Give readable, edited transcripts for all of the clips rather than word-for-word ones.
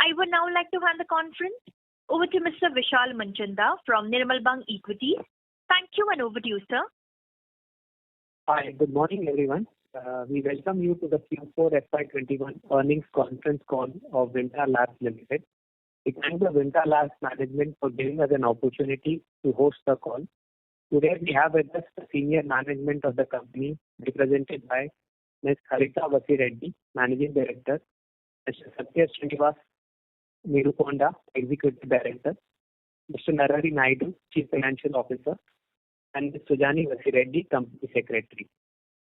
I would now like to hand the conference over to Mr. Vishal Manchanda from Nirmal Bang Equities. Thank you, and over to you, sir. Hi, good morning, everyone. We welcome you to the Q4FY21 earnings conference call of Vimta Labs Limited. We thank the Vimta Labs management for giving us an opportunity to host the call. Today we have with us the senior management of the company, represented by Ms. Harita Vasireddy, Managing Director, Mr. Satya Srinivas Nirukonda, Executive Director, Mr. Narahari Naidu, Chief Financial Officer, and Ms. Sujani Vasireddy, Company Secretary.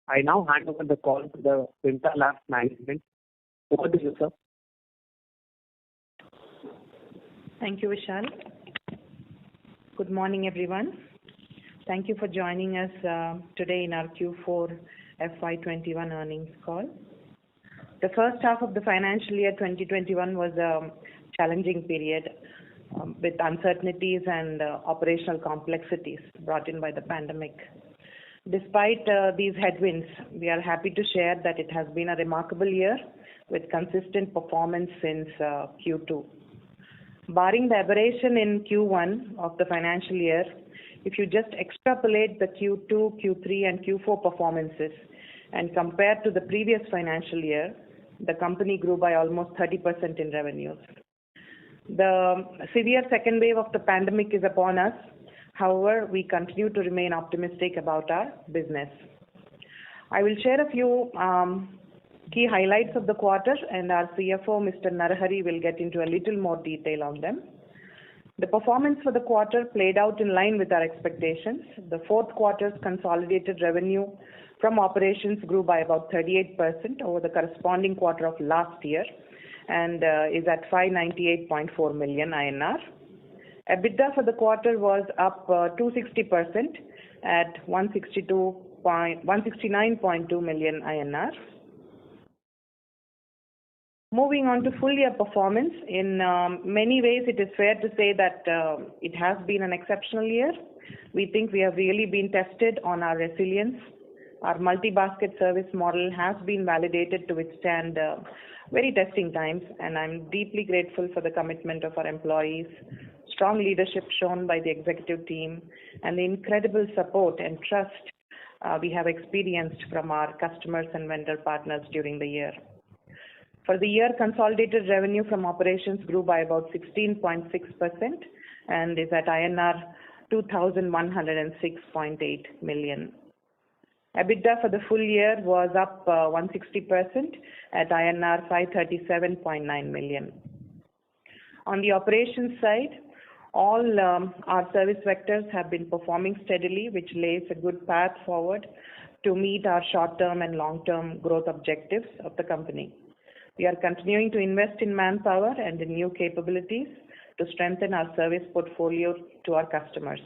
I now hand over the call to the Vimta Labs management. Over to you, sir. Thank you, Vishal. Good morning, everyone. Thank you for joining us today in our Q4 FY21 earnings call. The first half of the financial year 2021 was a challenging period with uncertainties and operational complexities brought in by the pandemic. Despite these headwinds, we are happy to share that it has been a remarkable year with consistent performance since Q2. Barring the aberration in Q1 of the financial year, if you just extrapolate the Q2, Q3 and Q4 performances and compare to the previous financial year, the company grew by almost 30% in revenues. The severe second wave of the pandemic is upon us. However, we continue to remain optimistic about our business. I will share a few key highlights of the quarter, and our CFO, Mr. Narahari, will get into a little more detail on them. The performance for the quarter played out in line with our expectations. The fourth quarter's consolidated revenue from operations grew by about 38% over the corresponding quarter of last year and is at 598.4 million INR. EBITDA for the quarter was up 260% at 169.2 million INR. Moving on to full year performance, in many ways it is fair to say that it has been an exceptional year. We think we have really been tested on our resilience. Our multi-basket service model has been validated to withstand very testing times, and I'm deeply grateful for the commitment of our employees, strong leadership shown by the executive team, and the incredible support and trust we have experienced from our customers and vendor partners during the year. For the year, consolidated revenue from operations grew by about 16.6% and is at INR 2,106.8 million. EBITDA for the full year was up 160% at INR 537.9 million. On the operations side, all our service vectors have been performing steadily, which lays a good path forward to meet our short-term and long-term growth objectives of the company. We are continuing to invest in manpower and in new capabilities to strengthen our service portfolio to our customers.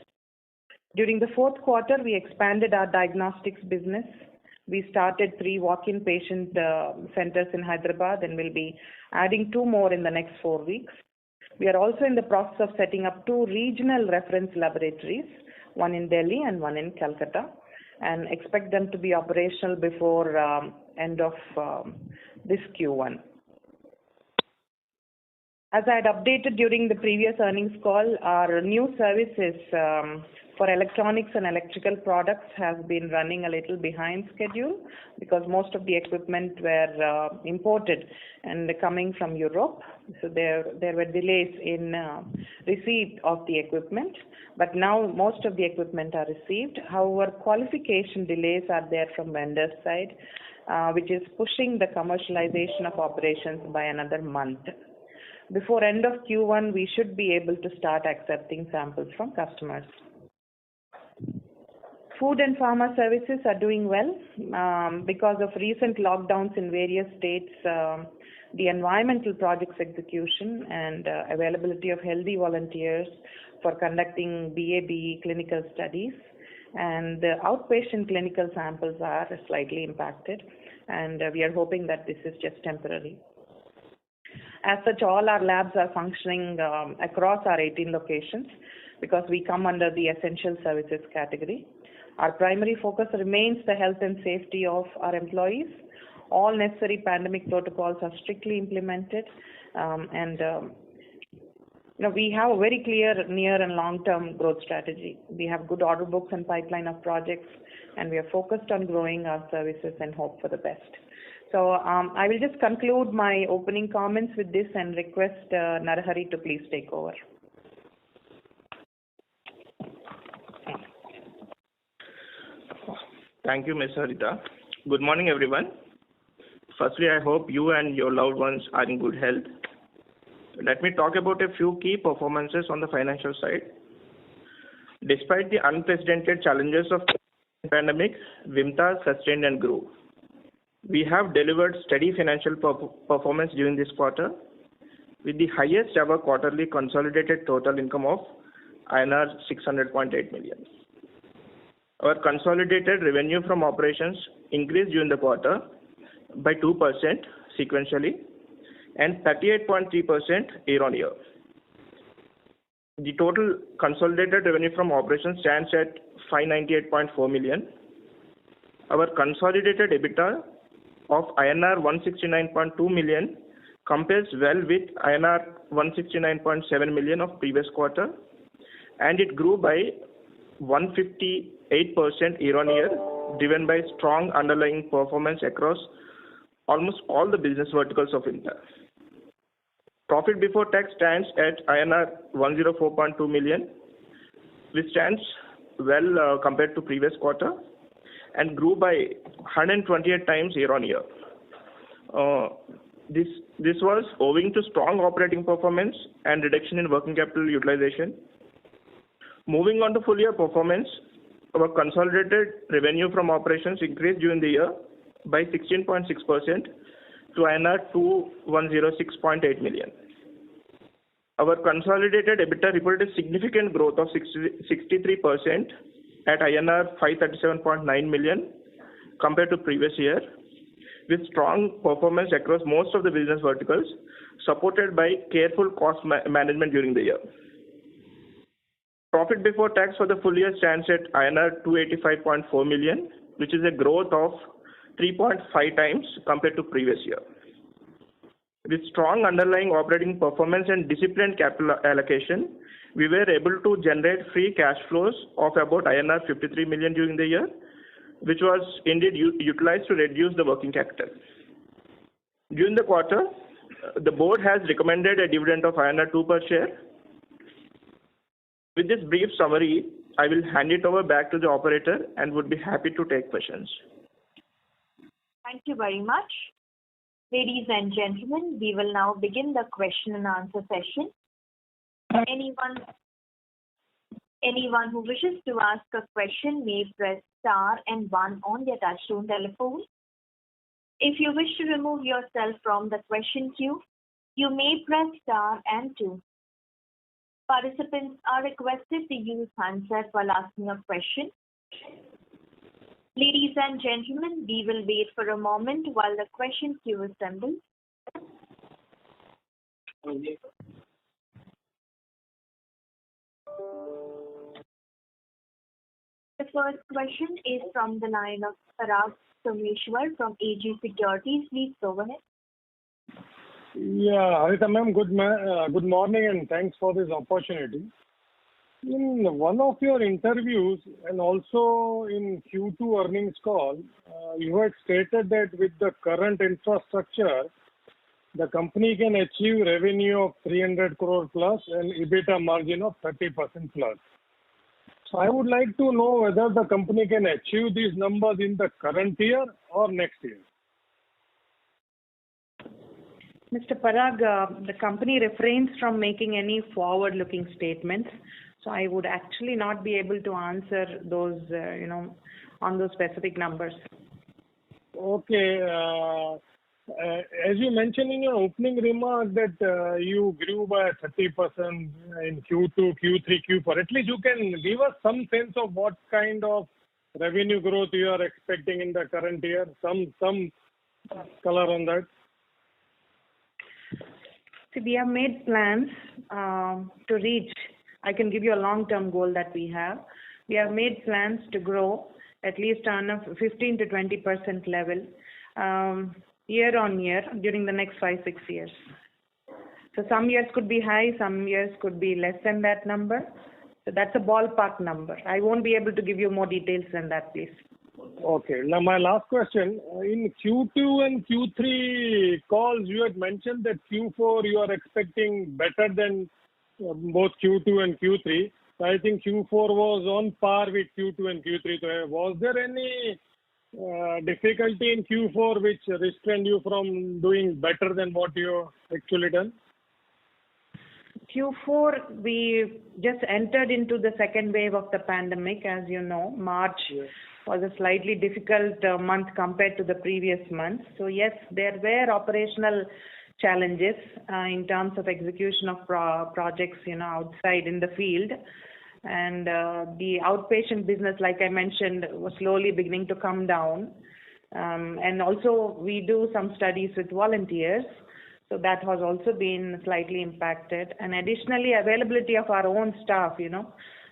During the fourth quarter, we expanded our diagnostics business. We started 3 walk-in patient centers in Hyderabad and will be adding 2 more in the next 4 weeks. We are also in the process of setting up 2 regional reference laboratories, one in Delhi and one in Calcutta, and expect them to be operational before end of this Q1. As I had updated during the previous earnings call, our new services for electronics and electrical products have been running a little behind schedule because most of the equipment were imported and coming from Europe. So there were delays in receipt of the equipment, but now most of the equipment are received. However, qualification delays are there from vendors' side, which is pushing the commercialization of operations by another month. Before end of Q1, we should be able to start accepting samples from customers. Food and pharma services are doing well because of recent lockdowns in various states. The environmental projects execution and availability of healthy volunteers for conducting BA/BE clinical studies and the outpatient clinical samples are slightly impacted, and we are hoping that this is just temporary. As such, all our labs are functioning across our 18 locations because we come under the essential services category. Our primary focus remains the health and safety of our employees. All necessary pandemic protocols are strictly implemented, We have a very clear near and long-term growth strategy. We have good order books and pipeline of projects, and we are focused on growing our services and hope for the best. So I will just conclude my opening comments with this and request Narahari to please take over. Thank you, Ms. Harita. Good morning, everyone. Firstly, I hope you and your loved ones are in good health. Let me talk about a few key performances on the financial side. Despite the unprecedented challenges of the pandemic, Vimta sustained and grew. We have delivered steady financial performance during this quarter with the highest ever quarterly consolidated total income of INR 600.8 million. Our consolidated revenue from operations increased during the quarter by 2% sequentially and 38.3% year-on-year. The total consolidated revenue from operations stands at 598.4 million. Our consolidated EBITDA of INR 169.2 million compares well with INR 169.7 million of previous quarter, and it grew by 158% year-on-year, driven by strong underlying performance across almost all the business verticals of Vimta. Profit before tax stands at INR 104.2 million, which stands well compared to previous quarter and grew by 128 times year-on-year. This was owing to strong operating performance and reduction in working capital utilization. Moving on to full year performance, our consolidated revenue from operations increased during the year by 16.6% to INR 2106.8 million. Our consolidated EBITDA reported a significant growth of 63% at INR 537.9 million compared to previous year, with strong performance across most of the business verticals, supported by careful cost management during the year. Profit before tax for the full year stands at INR 285.4 million, which is a growth of 3.5 times compared to previous year. With strong underlying operating performance and disciplined capital allocation, we were able to generate free cash flows of about INR 53 million during the year, which was indeed utilized to reduce the working capital. During the quarter, the board has recommended a dividend of INR 2 per share. With this brief summary, I will hand it over back to the operator and would be happy to take questions. Thank you very much. Ladies and gentlemen, we will now begin the question and answer session. Anyone who wishes to ask a question may press star and 1 on their touchtone telephone. If you wish to remove yourself from the question queue, you may press star and 2. Participants are requested to use handset while asking a question. Ladies and gentlemen, we will wait for a moment while the question queue assembles. The first question is from the line of Parag Someshwar from AG Securities. Please go ahead. Yeah, Harita ma'am, good morning and thanks for this opportunity. In one of your interviews and also in Q2 earnings call, you had stated that with the current infrastructure, the company can achieve revenue of 300 crore plus and EBITDA margin of 30% plus. So I would like to know whether the company can achieve these numbers in the current year or next year. Mr. Parag, the company refrains from making any forward-looking statements, so I would actually not be able to answer those, on those specific numbers. Okay. As you mentioned in your opening remark that you grew by 30% in Q2, Q3, Q4. At least you can give us some sense of what kind of revenue growth you are expecting in the current year. Some color on that. See, we have made plans to reach. I can give you a long-term goal that we have. We have made plans to grow at least on a 15 to 20% level year on year during the next 5-6 years. So some years could be high, some years could be less than that number. So that's a ballpark number. I won't be able to give you more details than that, please. Okay. Now, my last question. In Q2 and Q3 calls, you had mentioned that Q4 you are expecting better than both Q2 and Q3. So I think Q4 was on par with Q2 and Q3. So was there any difficulty in Q4 which restrained you from doing better than what you actually done? Q4, we just entered into the second wave of the pandemic, as you know. March was a slightly difficult month compared to the previous month. So yes, there were operational challenges in terms of execution of projects, outside in the field. And the outpatient business, like I mentioned, was slowly beginning to come down. And also we do some studies with volunteers. So that has also been slightly impacted. And additionally, availability of our own staff,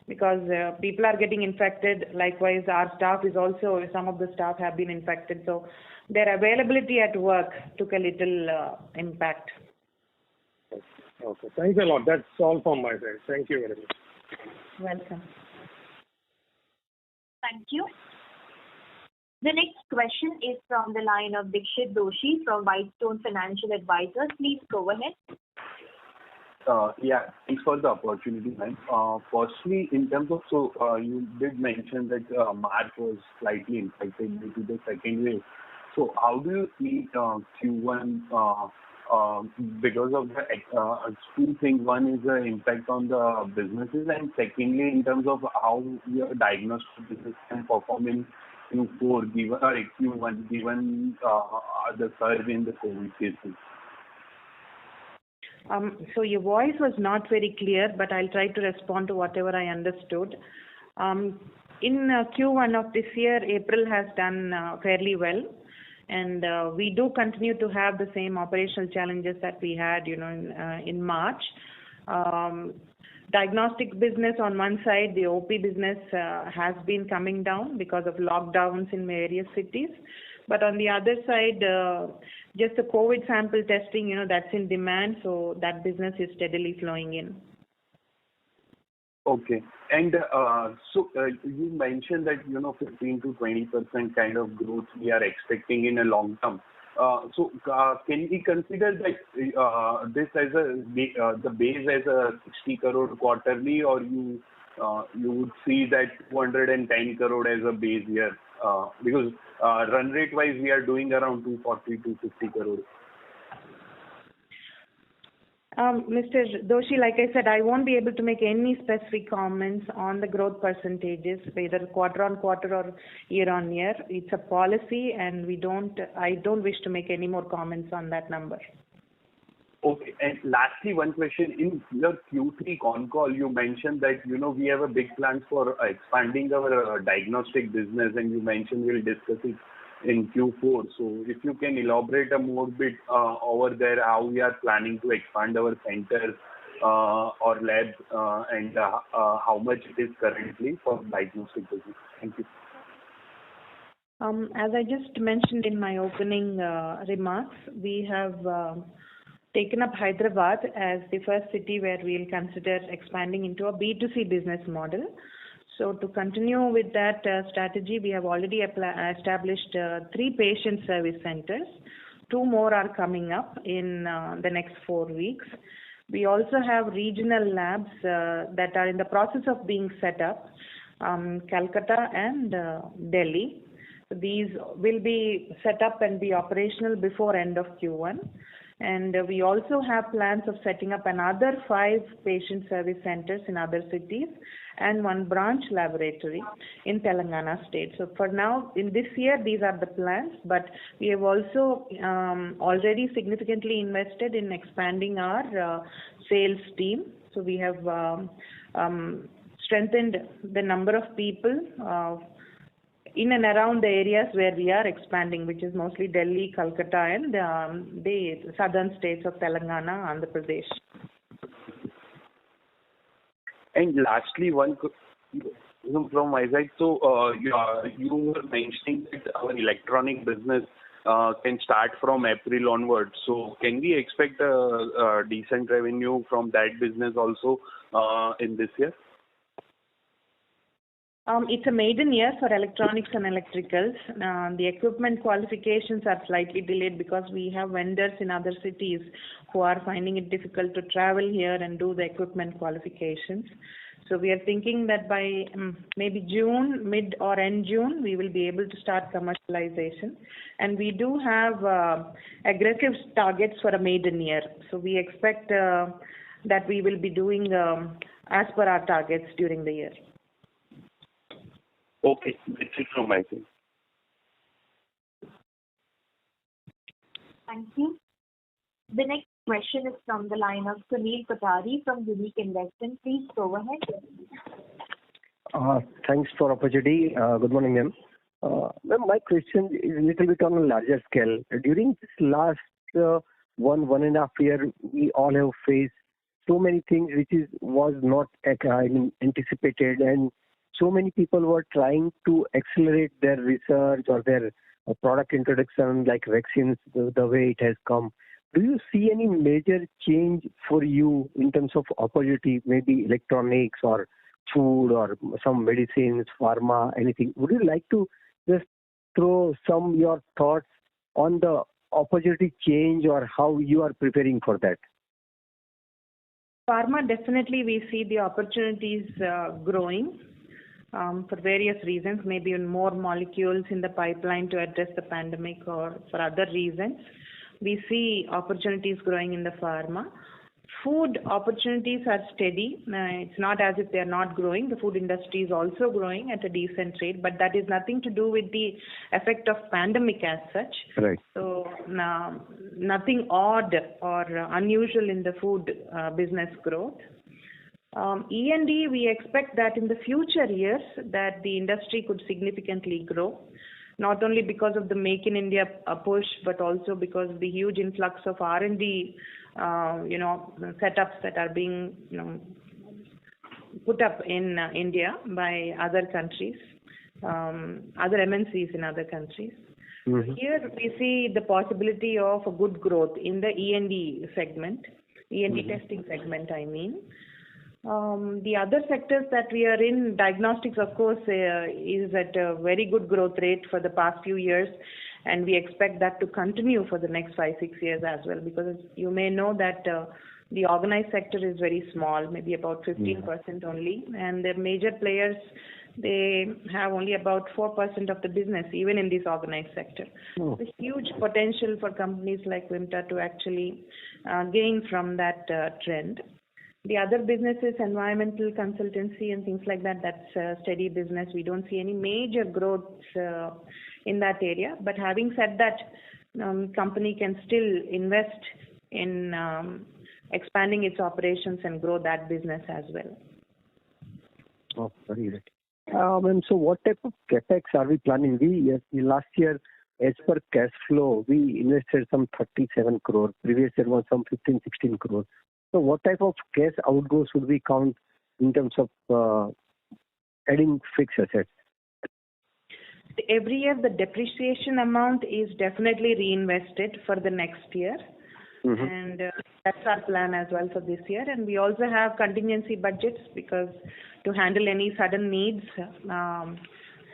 because people are getting infected. Likewise, our staff is also, some of the staff have been infected. So their availability at work took a little impact. Okay. Thanks a lot. That's all from my side. Thank you very much. Welcome. Thank you. The next question is from the line of Dixit Doshi from Whitestone Financial Advisors. Please go ahead. Yeah, thanks for the opportunity, ma'am. Firstly, in terms of, you did mention that March was slightly impacted due to the second wave. So how do you see Q1 because of the two things? One is the impact on the businesses, and secondly, in terms of how your diagnostic business can perform in Q4, given or Q1, given the surge in the COVID cases. So your voice was not very clear, but I'll try to respond to whatever I understood. In Q1 of this year, April has done fairly well, and we do continue to have the same operational challenges that we had, in March. Diagnostic business on one side, the OP business has been coming down because of lockdowns in various cities. But on the other side, just the COVID sample testing, that's in demand, so that business is steadily flowing in. Okay. And you mentioned that 15 to 20% kind of growth we are expecting in a long term. So can we consider that this as the base as a 60 crore quarterly, or you would see that 210 crore as a base year? Because run rate wise we are doing around 240 to 50 crore. Mr. Doshi, like I said, I won't be able to make any specific comments on the growth percentages, either quarter on quarter or year on year. It's a policy, and I don't wish to make any more comments on that number. Okay. And lastly, one question. In your Q3 con call, you mentioned that, we have a big plan for expanding our diagnostic business, and you mentioned we'll discuss it in Q4. So if you can elaborate a more bit over there, how we are planning to expand our centers or labs and how much it is currently for diagnostic business. Thank you. As I just mentioned in my opening remarks, we have taken up Hyderabad as the first city where we'll consider expanding into a B2C business model. So to continue with that strategy, we have already established 3 patient service centers. 2 more are coming up in the next 4 weeks. We also have regional labs that are in the process of being set up, Calcutta and Delhi. These will be set up and be operational before end of Q1. And we also have plans of setting up another 5 patient service centers in other cities and 1 branch laboratory in Telangana state. So for now, in this year, these are the plans, but we have also already significantly invested in expanding our sales team. So we have strengthened the number of people in and around the areas where we are expanding, which is mostly Delhi, Calcutta, and the southern states of Telangana, Andhra Pradesh. And lastly, one from my side. So you were mentioning that our electronic business can start from April onwards. So can we expect a decent revenue from that business also in this year? It's a maiden year for electronics and electricals. The equipment qualifications are slightly delayed because we have vendors in other cities who are finding it difficult to travel here and do the equipment qualifications. So we are thinking that by maybe June, mid or end June, we will be able to start commercialization. And we do have aggressive targets for a maiden year. So we expect that we will be doing as per our targets during the year. Okay, that's it from my side. Thank you. The next question is from the line of Sunil Kothari from Unique Investment. Please go ahead. Thanks for opportunity. Good morning, ma'am. Ma'am, my question is a little bit on a larger scale. During this last 1.5 year, we all have faced so many things which was not anticipated, and so many people were trying to accelerate their research or their product introduction, like vaccines, the way it has come. Do you see any major change for you in terms of opportunity, maybe electronics or food or some medicines, pharma, anything? Would you like to just throw your thoughts on the opportunity change or how you are preparing for that? Pharma, definitely we see the opportunities growing for various reasons, maybe more molecules in the pipeline to address the pandemic or for other reasons. We see opportunities growing in the pharma. Food opportunities are steady. It's not as if they are not growing. The food industry is also growing at a decent rate, but that is nothing to do with the effect of pandemic as such. Right. So nothing odd or unusual in the food business growth. E&D, we expect that in the future years that the industry could significantly grow, not only because of the Make in India push, but also because of the huge influx of R&D, setups that are being, put up in India by other countries, other MNCs in other countries. Mm-hmm. Here we see the possibility of a good growth in the E&D segment, E&D testing segment, I mean. The other sectors that we are in, diagnostics, of course, is at a very good growth rate for the past few years, and we expect that to continue for the next 5-6 years as well, because you may know that the organized sector is very small, maybe about 15% only, and the major players, they have only about 4% of the business, even in this organized sector. There's huge potential for companies like Vimta to actually gain from that trend. The other businesses, environmental consultancy and things like that, that's a steady business. We don't see any major growth in that area. But having said that, company can still invest in expanding its operations and grow that business as well. Oh, very good. So what type of capex are we planning? We last year, as per cash flow, we invested some 37 crore. Previous year was some 15-16 crore. So what type of cash outgo should we count in terms of adding fixed assets? Every year the depreciation amount is definitely reinvested for the next year. And that's our plan as well for this year. And we also have contingency budgets because to handle any sudden needs.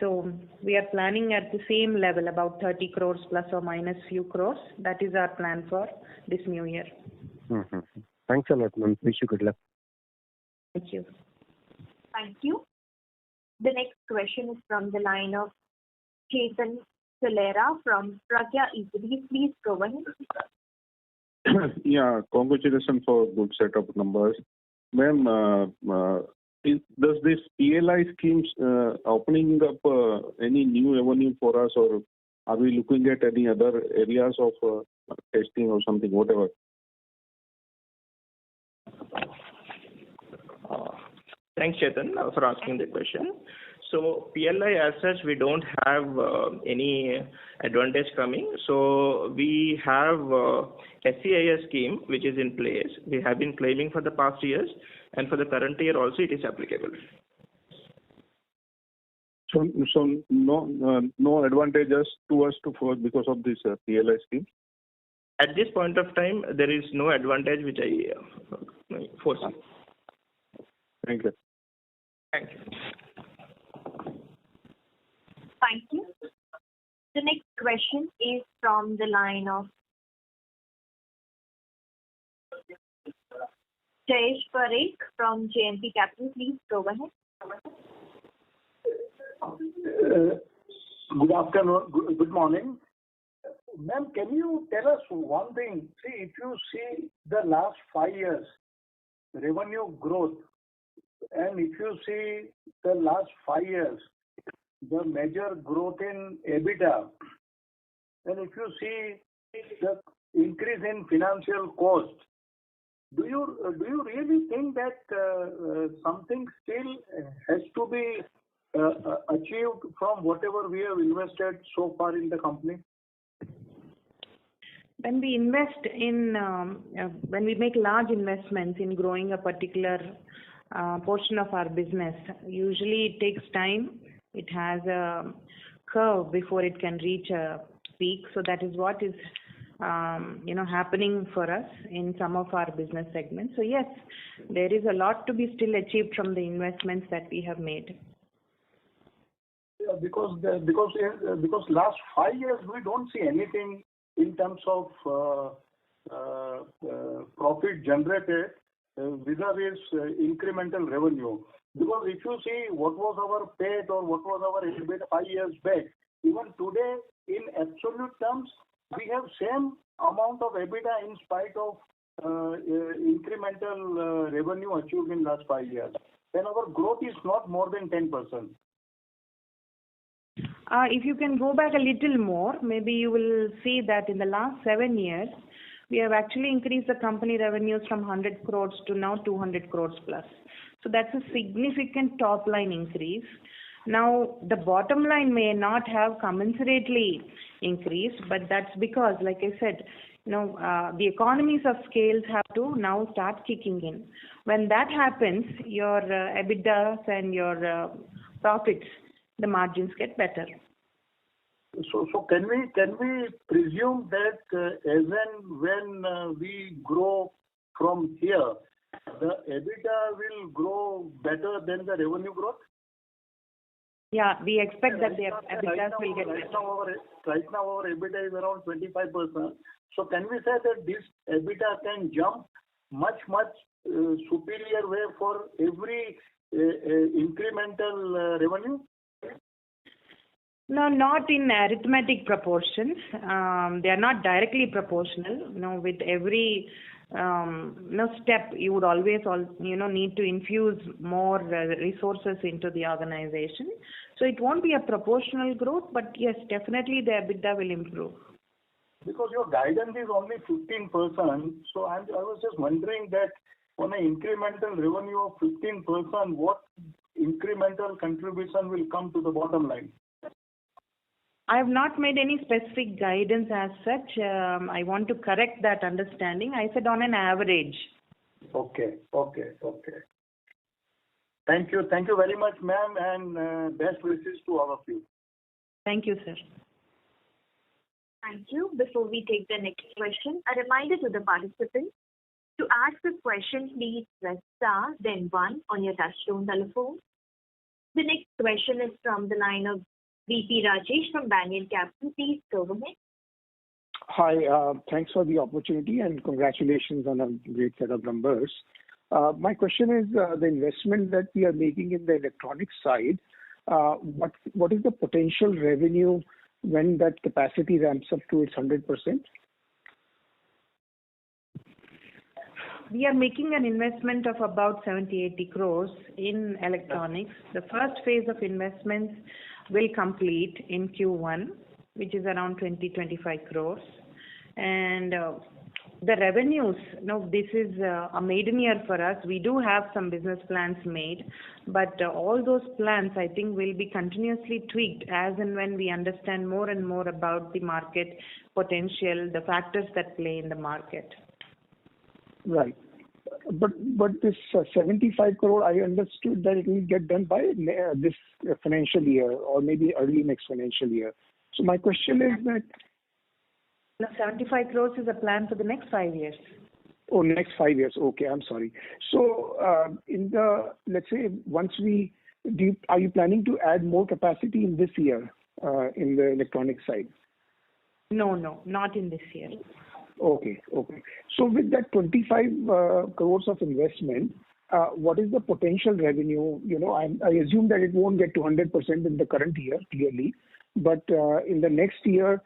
So we are planning at the same level, about 30 crores plus or minus few crores. That is our plan for this new year. Thanks a lot, ma'am. Wish you good luck. Thank you. Thank you. The next question is from the line of Chetan Solera from Pragya Equities. Please go ahead. Yeah, congratulations for good set of numbers. Ma'am, does this PLI schemes opening up any new avenue for us, or are we looking at any other areas of testing or something, whatever? Thanks, Chetan, for asking the question. So PLI as such, we don't have any advantage coming. So we have SCIS scheme which is in place. We have been claiming for the past years, and for the current year also it is applicable. So no advantages to us because of this PLI scheme? At this point of time, there is no advantage which I foresee. Thank you. Thank you. Thank you. The next question is from the line of Jayesh Parekh from JMP Capital. Please go ahead. Good afternoon. Good morning. Ma'am, can you tell us one thing? See, if you see the last 5 years revenue growth, and if you see the last 5 years, the major growth in EBITDA, and if you see the increase in financial cost, do you really think that something still has to be achieved from whatever we have invested so far in the company? When we invest in, when we make large investments in growing a particular portion of our business, usually it takes time. It has a curve before it can reach a peak. So that is what is, happening for us in some of our business segments. So yes, there is a lot to be still achieved from the investments that we have made. Yeah, because last 5 years we don't see anything in terms of profit generated vis-a-vis incremental revenue. Because if you see what was our PAT or what was our EBIT 5 years back, even today in absolute terms, we have same amount of EBITDA in spite of incremental revenue achieved in last 5 years. Then our growth is not more than 10%. If you can go back a little more, maybe you will see that in the last 7 years, we have actually increased the company revenues from 100 crores to now 200 crores plus. So that's a significant top line increase. Now, the bottom line may not have commensurately increased, but that's because, like I said, the economies of scales have to now start kicking in. When that happens, your EBITDA and your profits, the margins get better. So can we presume that as and when we grow from here, the EBITDA will grow better than the revenue growth? Yeah, we expect that the EBITDA will get better. Right now our EBITDA is around 25%. So can we say that this EBITDA can jump much superior way for every incremental revenue? No, not in arithmetic proportions. They are not directly proportional. With every step, you would always need to infuse more resources into the organization. So it won't be a proportional growth, but yes, definitely the EBITDA will improve. Because your guidance is only 15%, so I was just wondering that on an incremental revenue of 15%, what incremental contribution will come to the bottom line? I have not made any specific guidance as such. I want to correct that understanding. I said on an average. Okay. Thank you very much, ma'am, and best wishes to all of you. Thank you, sir. Thank you. Before we take the next question, a reminder to the participants, to ask a question, please press star, then 1 on your touchtone telephone. The next question is from the line of Vitti Rajesh from Banyan Capital. Please go ahead. Hi, thanks for the opportunity and congratulations on a great set of numbers. My question is the investment that we are making in the electronics side, what is the potential revenue when that capacity ramps up to its 100%? We are making an investment of about 70-80 crores in electronics. The first phase of investments will complete in Q1, which is around 20-25 crores. And the revenues, this is a maiden year for us. We do have some business plans made, but all those plans, I think, will be continuously tweaked as and when we understand more and more about the market potential, the factors that play in the market. Right. But this 75 crore, I understood that it will get done by this financial year or maybe early next financial year. So my question is that. No, 75 crores is a plan for the next 5 years. Oh, next 5 years. Okay, I'm sorry. So let's say once are you planning to add more capacity in this year in the electronic side? No, not in this year. Okay. So with that 25 crores of investment, what is the potential revenue? I assume that it won't get to 100% in the current year, clearly, but in the next year,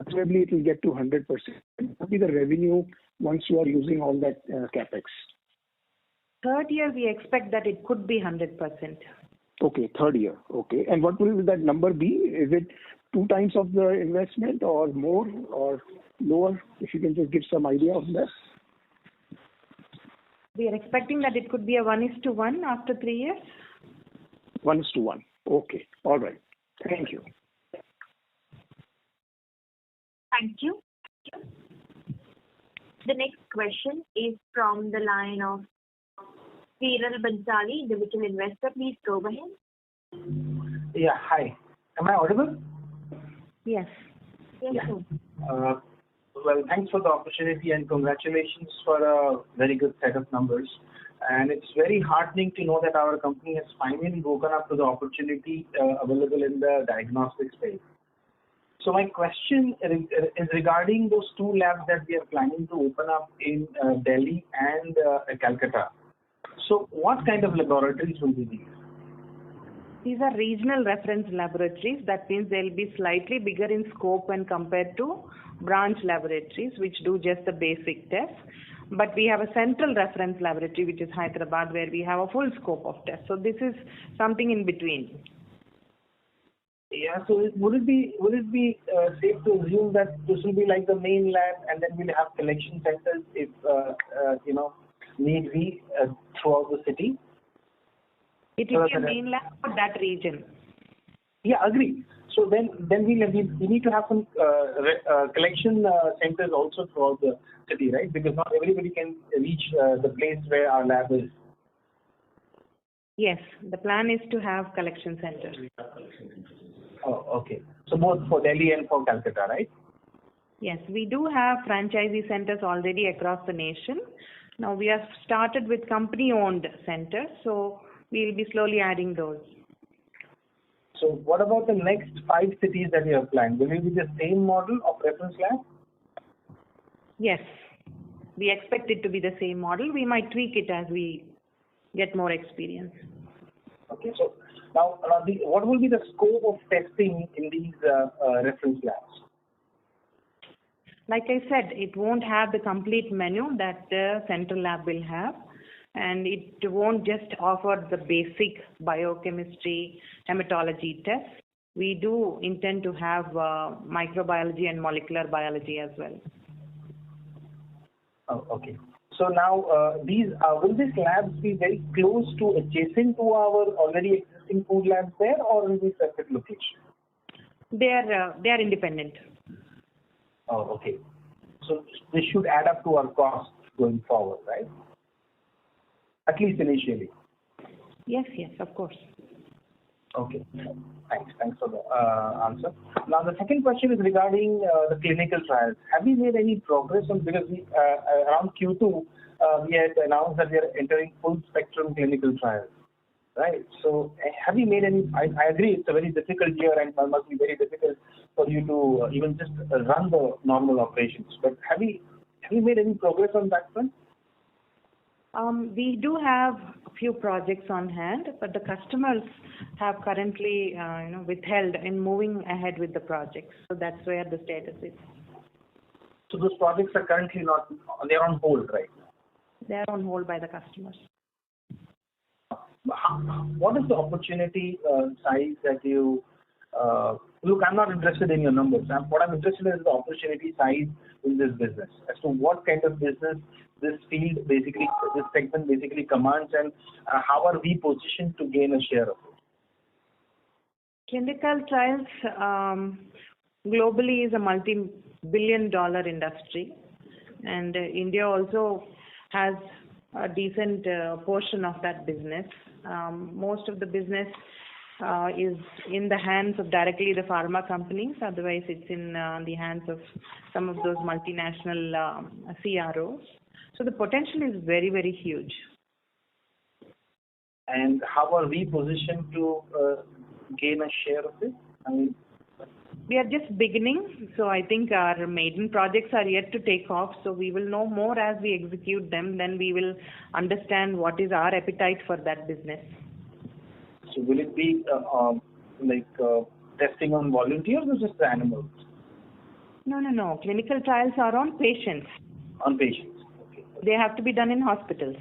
probably it will get to 100%. What will be the revenue once you are using all that capex? Third year, we expect that it could be 100%. Okay, third year. Okay. And what will that number be? Is it 2 times of the investment or more or lower? If you can just give some idea of that. We are expecting that it could be a 1:1 after 3 years. 1:1. Okay. All right. Thank you. Thank you. The next question is from the line of Viral Bansali, individual investor. Please go ahead. Yeah, hi. Am I audible? Yes. Yes, Yeah. sir. Well, thanks for the opportunity and congratulations for a very good set of numbers. And it's very heartening to know that our company has finally woken up to the opportunity available in the diagnostic space. So my question is regarding those 2 labs that we are planning to open up in Delhi and Calcutta. So what kind of laboratories will be these? These are regional reference laboratories. That means they'll be slightly bigger in scope when compared to branch laboratories, which do just the basic tests. But we have a central reference laboratory, which is Hyderabad, where we have a full scope of tests. So this is something in between. Yeah, so would it be safe to assume that this will be like the main lab and then we'll have collection centers if, need be throughout the city? It will be a main lab for that region. Yeah, agree. So then we need to have some collection centers also throughout the city, right? Because not everybody can reach the place where our lab is. Yes, the plan is to have collection centers. Oh, okay. So both for Delhi and for Calcutta, right? Yes, we do have franchisee centers already across the nation. Now we have started with company-owned centers, so we'll be slowly adding those. So what about the next 5 cities that you have planned? Will it be the same model of reference lab? Yes, we expect it to be the same model. We might tweak it as we get more experience. Okay, so now what will be the scope of testing in these reference labs? Like I said, it won't have the complete menu that the central lab will have, and it won't just offer the basic biochemistry, hematology tests. We do intend to have microbiology and molecular biology as well. Oh, okay. So now will these labs be very close to adjacent to our already existing food labs there, or will be separate location? They are independent. Oh, okay. So this should add up to our cost going forward, right? At least initially. Yes, of course. Okay. Thanks for the answer. Now the second question is regarding the clinical trials. Have we made any progress on, because around Q2 we had announced that we are entering full spectrum clinical trials, right? So have you made any? I agree it's a very difficult year and it must be very difficult for you to even just run the normal operations. But have you made any progress on that front? We do have a few projects on hand, but the customers have currently withheld in moving ahead with the projects. So that's where the status is. So those projects are currently they're on hold right now? They're on hold by the customers. What is the opportunity size that you look? I'm not interested in your numbers. What I'm interested in is the opportunity size in this business. As to what kind of business this field basically, this segment basically commands, and how are we positioned to gain a share of it? Clinical trials globally is a multi-billion-dollar industry, and India also has a decent portion of that business. Most of the business is in the hands of directly the pharma companies. Otherwise, it's in the hands of some of those multinational CROs. So the potential is very, very huge. And how are we positioned to gain a share of it? I mean, we are just beginning, so I think our maiden projects are yet to take off. So we will know more as we execute them. Then we will understand what is our appetite for that business. So will it be testing on volunteers or just the animals? No. Clinical trials are on patients. On patients. Okay. They have to be done in hospitals.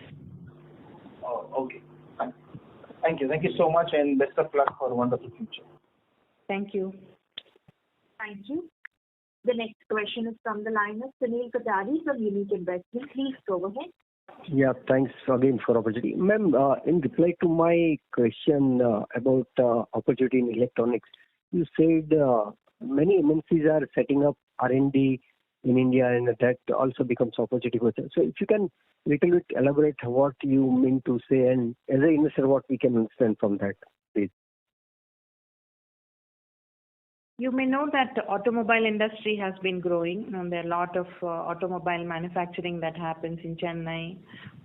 Oh, okay. Fine. Thank you. Thank you so much, and best of luck for a wonderful future. Thank you. Thank you. The next question is from the line of Sunil Katari from Unique Investment. Please go ahead. Yeah, thanks again for opportunity. Ma'am, in reply to my question about opportunity in electronics, you said many MNCs are setting up R&D in India, and that also becomes opportunity for them. So if you can little bit elaborate what you mean to say, and as an investor, what we can understand from that, please. You may know that the automobile industry has been growing, and there are a lot of automobile manufacturing that happens in Chennai,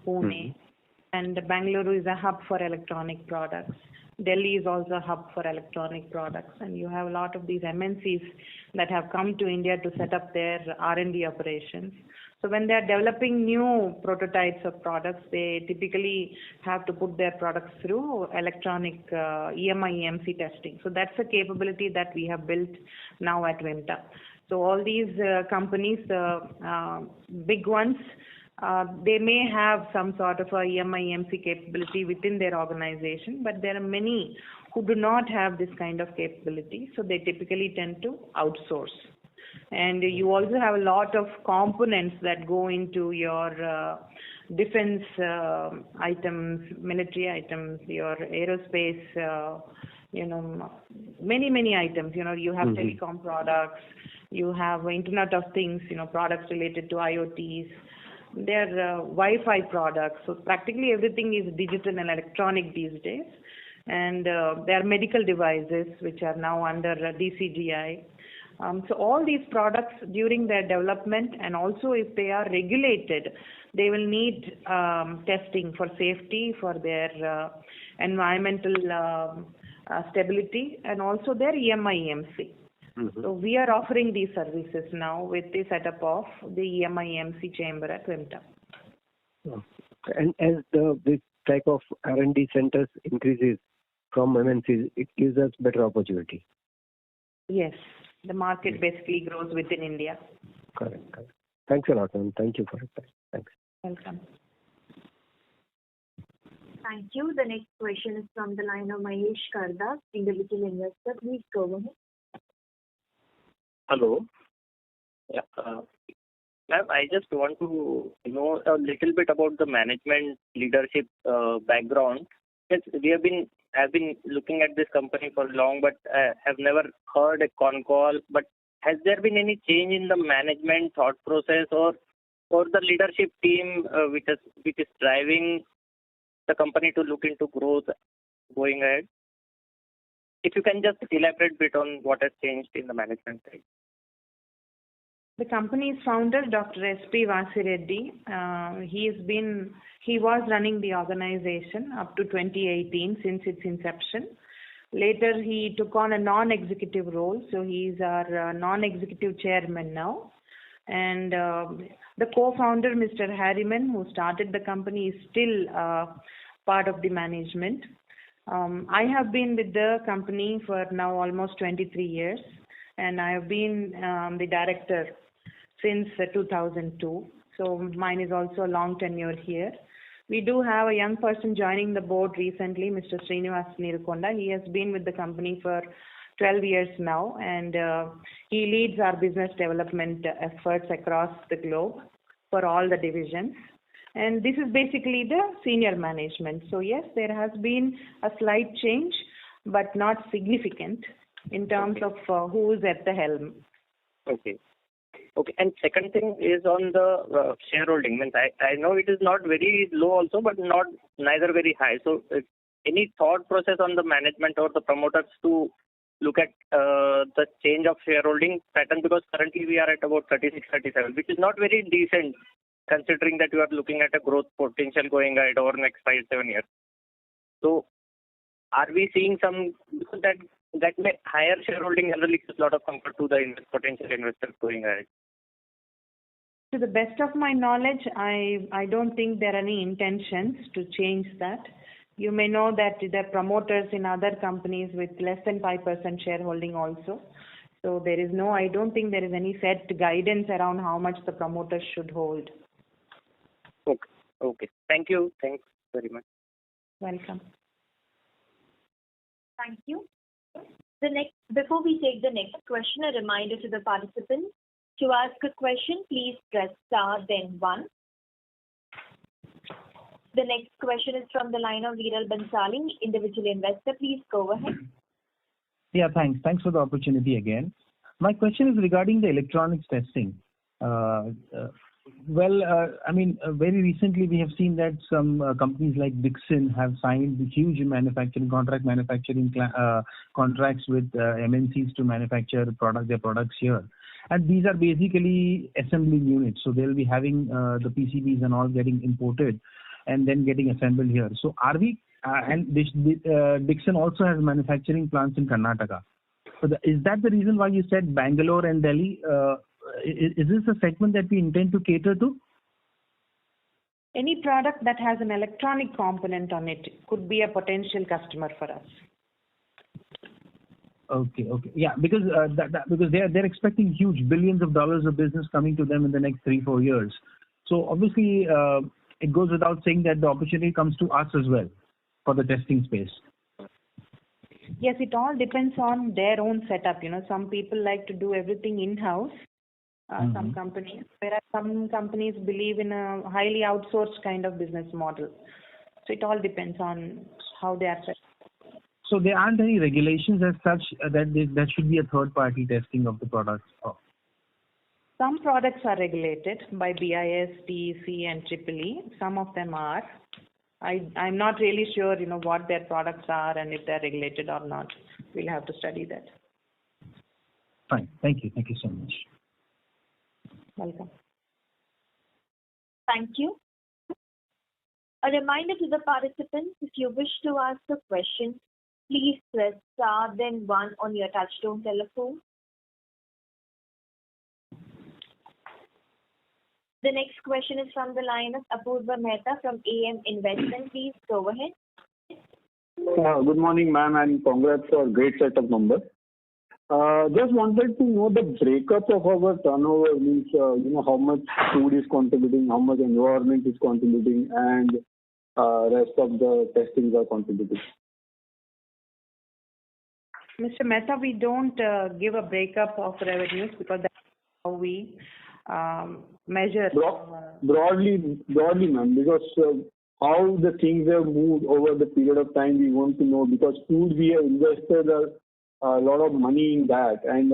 Pune, and Bangalore is a hub for electronic products. Delhi is also a hub for electronic products, and you have a lot of these MNCs that have come to India to set up their R&D operations. So when they are developing new prototypes of products, they typically have to put their products through electronic EMI/EMC testing. So that's a capability that we have built now at Vimta. So all these companies, big ones, they may have some sort of a EMI/EMC capability within their organization, but there are many who do not have this kind of capability. So they typically tend to outsource. And you also have a lot of components that go into your defense items, military items, your aerospace, many items. You have telecom products, you have Internet of Things, products related to IoTs. There are Wi-Fi products. So practically everything is digital and electronic these days. And there are medical devices which are now under DCGI. So all these products during their development, and also if they are regulated, they will need testing for safety, for their environmental stability, and also their EMI/EMC. So we are offering these services now with the setup of the EMI/EMC chamber at Vimta. And as this type of R&D centers increases from MNCs, it gives us better opportunity. Yes. The market basically grows within India. Correct. Thanks a lot, ma'am. Thank you for it. Thanks. Welcome. Thank you. The next question is from the line of Mahesh Karda, individual investor. Please go ahead. Hello. Yeah. Ma'am, I just want to know a little bit about the management leadership background. Yes, I've been looking at this company for long, but have never heard a con call. But has there been any change in the management thought process or the leadership team which is driving the company to look into growth going ahead? If you can just elaborate a bit on what has changed in the management side. The company's founder, Dr. S.P. Vasireddy, he was running the organization up to 2018 since its inception. Later, he took on a non-executive role, so he's our non-executive chairman now. And the co-founder, Mr. Harriman, who started the company, is still part of the management. I have been with the company for now almost 23 years, and I have been the director since 2002. So mine is also a long tenure here. We do have a young person joining the board recently, Mr. Srinivas Neerukonda. He has been with the company for 12 years now, and he leads our business development efforts across the globe for all the divisions. And this is basically the senior management. So yes, there has been a slight change, but not significant in terms of who is at the helm. Okay. Okay. And second thing is on the shareholding. Means I know it is not very low also, but not neither very high. So any thought process on the management or the promoters to look at the change of shareholding pattern, because currently we are at about 36, 37, which is not very decent considering that you are looking at a growth potential going ahead over next 5-7 years. So are we seeing some, because that may higher shareholding generally gives a lot of comfort to the potential investors going ahead? To the best of my knowledge, I don't think there are any intentions to change that. You may know that there are promoters in other companies with less than 5% shareholding also. So there is no, I don't think there is any set guidance around how much the promoters should hold. Okay. Thank you. Thanks very much. Welcome. Thank you. Before we take the next question, a reminder to the participants, to ask a question, please press star then 1. The next question is from the line of Viral Bansali, individual investor. Please go ahead. Yeah, thanks. Thanks for the opportunity again. My question is regarding the electronics testing. Very recently we have seen that some companies like Dixon have signed huge contract manufacturing contracts with MNCs to manufacture their products here. And these are basically assembly units. So they'll be having the PCBs and all getting imported and then getting assembled here. So are we, Dixon also has manufacturing plants in Karnataka. So is that the reason why you said Bangalore and Delhi? Is this a segment that we intend to cater to? Any product that has an electronic component on it could be a potential customer for us. Okay. Yeah, because they're expecting huge billions of dollars of business coming to them in the next 3-4 years. So obviously, it goes without saying that the opportunity comes to us as well for the testing space. Yes, it all depends on their own setup. Some people like to do everything in-house. Some companies, whereas some companies believe in a highly outsourced kind of business model. So it all depends on how they are set. So there aren't any regulations as such that should be a third-party testing of the products? Some products are regulated by BIS, TEC and EEE. Some of them are. I'm not really sure, what their products are and if they're regulated or not. We'll have to study that. Fine. Thank you. Thank you so much. Welcome. Thank you. A reminder to the participants, if you wish to ask a question, please press star then 1 on your touchtone telephone. The next question is from the line of Apurva Mehta from AM Investment. Please go ahead. Good morning, ma'am, and congrats for a great set of numbers. Just wanted to know the breakup of our turnover, means how much food is contributing, how much environment is contributing, and rest of the testings are contributing. Mr. Mehta, we don't give a breakup of revenues because that's how we measure. Broadly, ma'am, because how the things have moved over the period of time, we want to know, because food we have invested a lot of money in that, and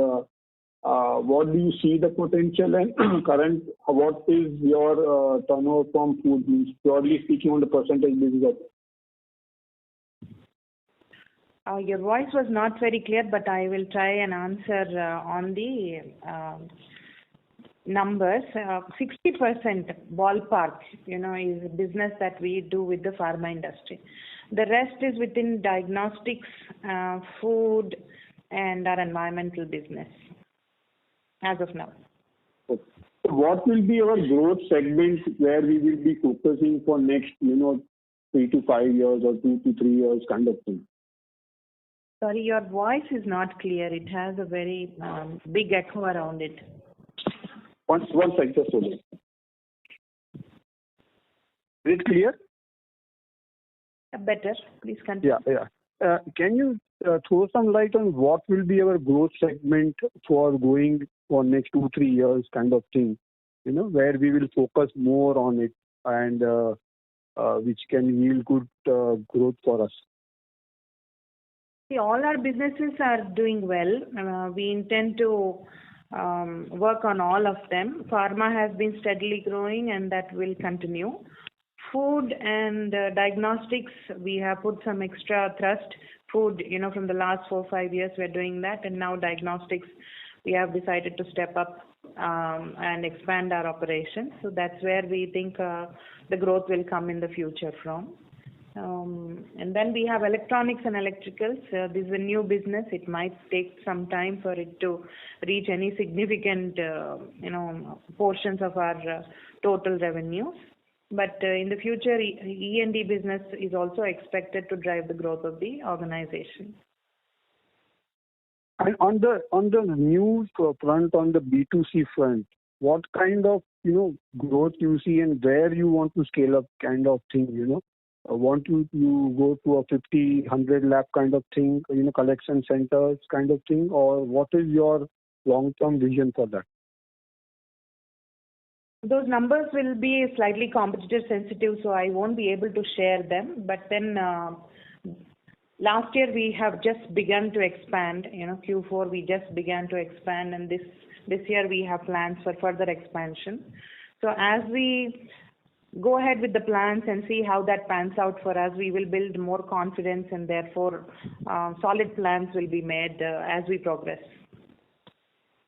what do you see the potential and current, what is your turnover from food, means broadly speaking on the percentage basis of? Your voice was not very clear, but I will try and answer on the numbers. 60% ballpark, is business that we do with the pharma industry. The rest is within diagnostics, food, and our environmental business as of now. Okay. So what will be our growth segment where we will be focusing for next, 3 to 5 years or 2 to 3 years kind of thing? Sorry, your voice is not clear. It has a very big echo around it. One second, just hold it. Is it clear? Better. Please continue. Yeah. Can you throw some light on what will be our growth segment for going for next 2-3 years kind of thing, where we will focus more on it and which can yield good growth for us? See, all our businesses are doing well. We intend to work on all of them. Pharma has been steadily growing, and that will continue. Food and diagnostics, we have put some extra thrust. Food, from the last 4-5 years, we're doing that, and now diagnostics, we have decided to step up and expand our operations. So that's where we think the growth will come in the future from. And then we have electronics and electricals. This is a new business. It might take some time for it to reach any significant, portions of our total revenues. But in the future, E&D business is also expected to drive the growth of the organization. And on the new front, on the B2C front, what kind of growth you see and where you want to scale up kind of thing? Want you to go to a 50, 100 lab kind of thing, collection centers kind of thing, or what is your long-term vision for that? Those numbers will be slightly competitor sensitive, so I won't be able to share them. But then last year we have just begun to expand. Q4 we just began to expand, and this year we have plans for further expansion. So as we go ahead with the plans and see how that pans out for us, we will build more confidence, and therefore solid plans will be made as we progress.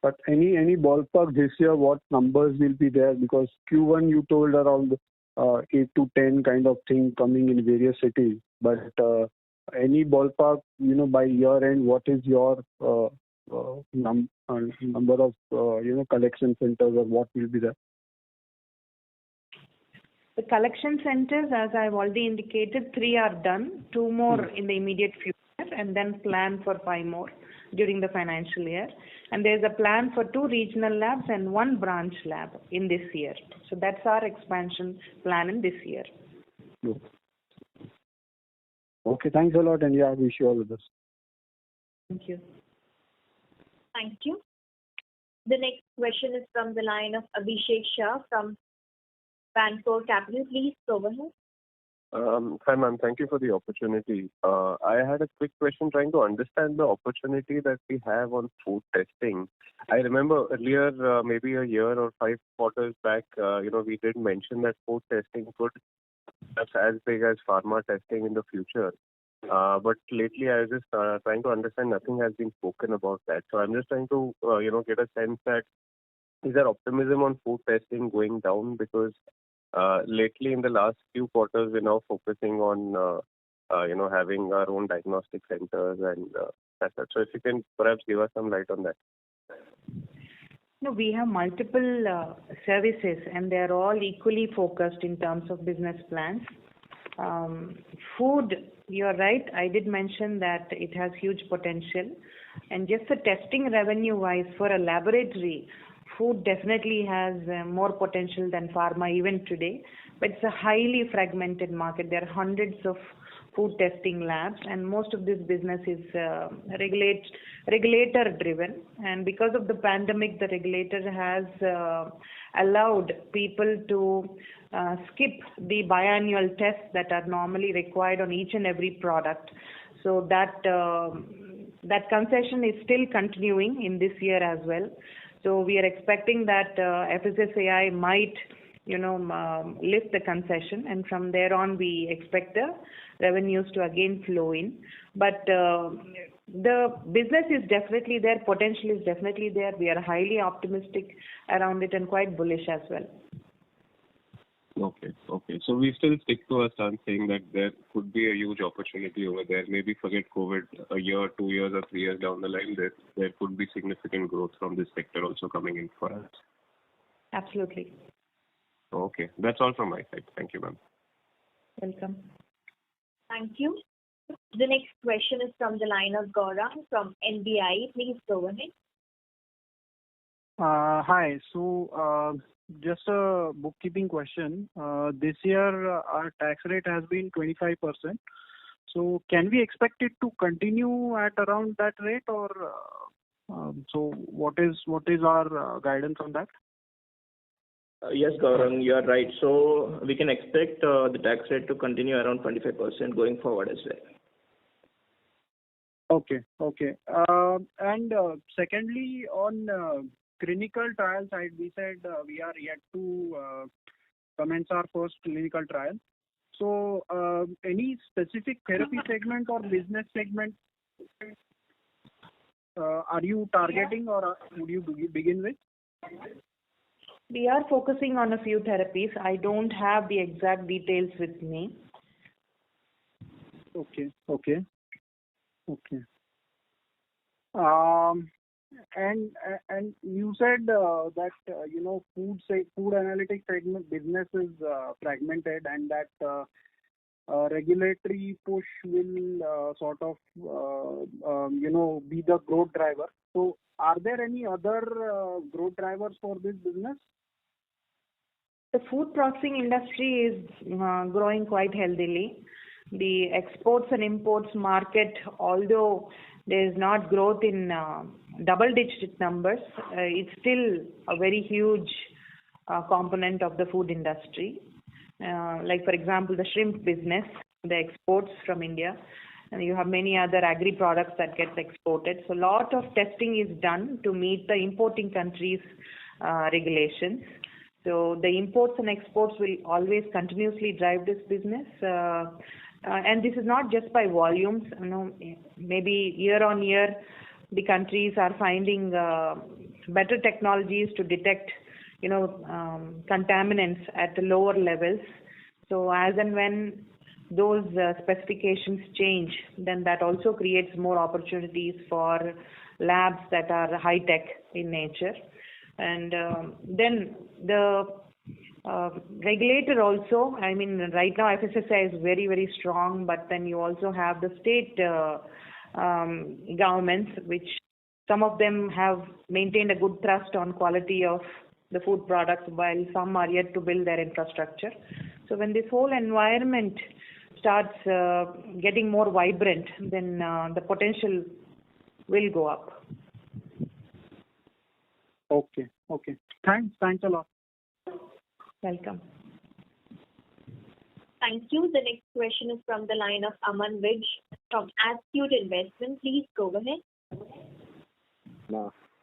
But any ballpark this year, what numbers will be there? Because Q1 you told around 8 to 10 kind of thing coming in various cities. But any ballpark, by year end, what is your number of collection centers, or what will be there? The collection centers, as I've already indicated, 3 are done, 2 more in the immediate future, and then plan for 5 more during the financial year. And there's a plan for 2 regional labs and 1 branch lab in this year. So that's our expansion plan in this year. Okay, thanks a lot, and wish you all the best. Thank you. Thank you. The next question is from the line of Abhishek Shah from Banco Capital. Please go ahead. Hi, ma'am. Thank you for the opportunity. I had a quick question trying to understand the opportunity that we have on food testing. I remember earlier, maybe a year or 5 quarters back, we did mention that food testing could be as big as pharma testing in the future. But lately, I was just trying to understand, nothing has been spoken about that. So I'm just trying to, get a sense that is there optimism on food testing going down? Because lately in the last few quarters, we're now focusing on, having our own diagnostic centers and that's it. So if you can perhaps give us some light on that. No, we have multiple services, and they are all equally focused in terms of business plans. Food, you're right. I did mention that it has huge potential, and just the testing revenue-wise for a laboratory, food definitely has more potential than pharma even today. But it's a highly fragmented market. There are hundreds of food testing labs, and most of this business is regulator driven. And because of the pandemic, the regulator has allowed people to skip the biannual tests that are normally required on each and every product. So that concession is still continuing in this year as well. So we are expecting that FSSAI might lift the concession, and from there on we expect the revenues to again flow in. But the business is definitely there, potential is definitely there. We are highly optimistic around it and quite bullish as well. Okay. So we still stick to our stance saying that there could be a huge opportunity over there. Maybe forget COVID, a year, 2 years or 3 years down the line, there could be significant growth from this sector also coming in for us. Absolutely. Okay. That's all from my side. Thank you, ma'am. Welcome. Thank you. The next question is from the line of Gaurang from NBI. Please go ahead. Hi. So just a bookkeeping question. This year our tax rate has been 25%. So can we expect it to continue at around that rate, or so what is our guidance on that? Yes, Gaurang, you are right. So we can expect the tax rate to continue around 25% going forward as well. Okay. And secondly, on clinical trial side, we said we are yet to commence our first clinical trial. So, any specific therapy segment or business segment are you targeting, or would you begin with? We are focusing on a few therapies. I don't have the exact details with me. Okay. And you said that food analytics segment business is fragmented, and that regulatory push will be the growth driver. So, are there any other growth drivers for this business? The food processing industry is growing quite healthily. The exports and imports market, although there is not growth in double-digit numbers, it's still a very huge component of the food industry. Like, for example, the shrimp business, the exports from India, and you have many other agri products that get exported. So, a lot of testing is done to meet the importing countries' regulations. So, the imports and exports will always continuously drive this business. And this is not just by volumes. Maybe year on year, the countries are finding better technologies to detect, contaminants at the lower levels. So, as and when those specifications change, then that also creates more opportunities for labs that are high tech in nature. And then the regulator also, right now FSSAI is very, very strong, but then you also have the state governments, which some of them have maintained a good thrust on quality of the food products, while some are yet to build their infrastructure. So when this whole environment starts getting more vibrant, then the potential will go up. Okay. Thanks a lot. Welcome. Thank you. The next question is from the line of Aman Vij from Astute Investment. Please go ahead.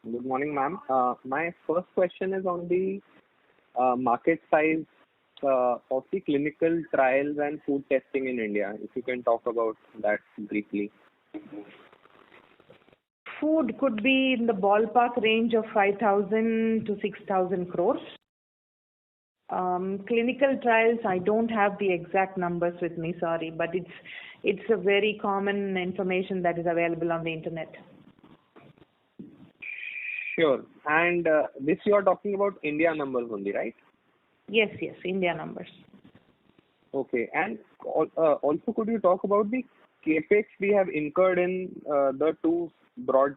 Good morning, ma'am. My first question is on the market size of the clinical trials and food testing in India. If you can talk about that briefly. Food could be in the ballpark range of 5,000 to 6,000 crores. Clinical trials, I don't have the exact numbers with me, sorry, but it's a very common information that is available on the internet. Sure. And this you are talking about India numbers only, right? Yes, India numbers. Okay. And also could you talk about the capex we have incurred in the two broad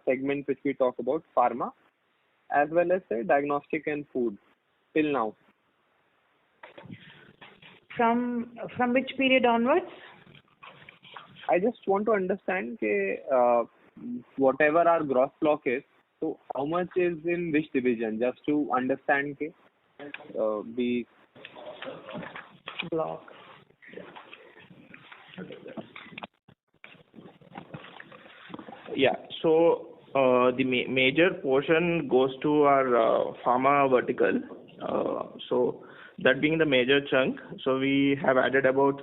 segments which we talk about, pharma as well as say diagnostic and food till now? From which period onwards? I just want to understand whatever our gross block is, so how much is in which division, just to understand the block. Yeah. So the major portion goes to our pharma vertical. So that being the major chunk. So we have added about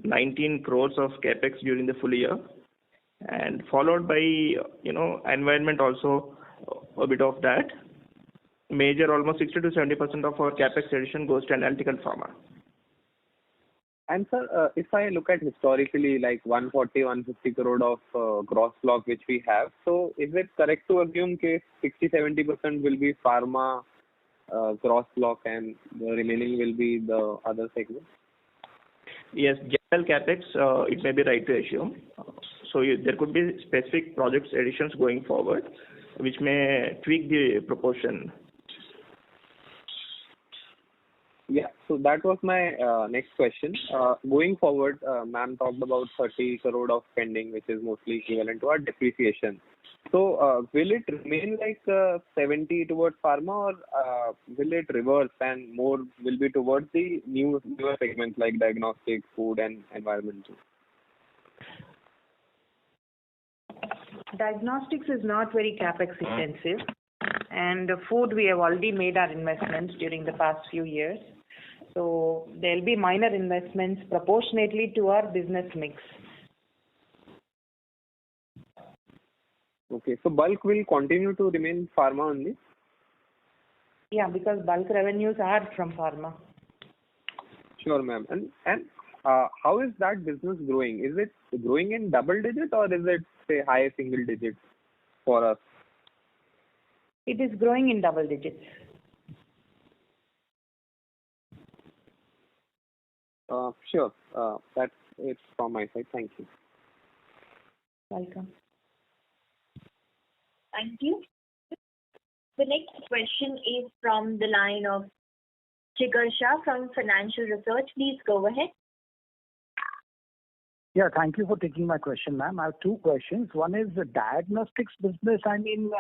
19 crores of capex during the full year, and followed by environment also a bit of that. Major, almost 60 to 70% of our capex addition goes to analytical pharma. And sir, if I look at historically like 140-150 crore of gross block which we have, so is it correct to assume 60-70% will be pharma gross block and the remaining will be the other segments? Yes, general capex, it may be right to assume. So there could be specific projects additions going forward, which may tweak the proportion. Yeah, so that was my next question. Going forward, ma'am talked about 30 crore of spending, which is mostly equivalent to our depreciation. So will it remain like 70 towards pharma, or will it reverse and more will be towards the newer segments like diagnostics, food and environmental? Diagnostics is not very capex intensive, And food, we have already made our investments during the past few years. So there will be minor investments proportionately to our business mix. Okay, so bulk will continue to remain pharma only? Yeah, because bulk revenues are from pharma. Sure, ma'am. And how is that business growing? Is it growing in double digit or is it, say, high single digit for us? It is growing in double digits. Sure. That's it from my side. Thank you. Welcome. Thank you. The next question is from the line of Jigar Shah from Financial Research. Please go ahead. Yeah, thank you for taking my question, ma'am. I have two questions. One is the diagnostics business. I mean,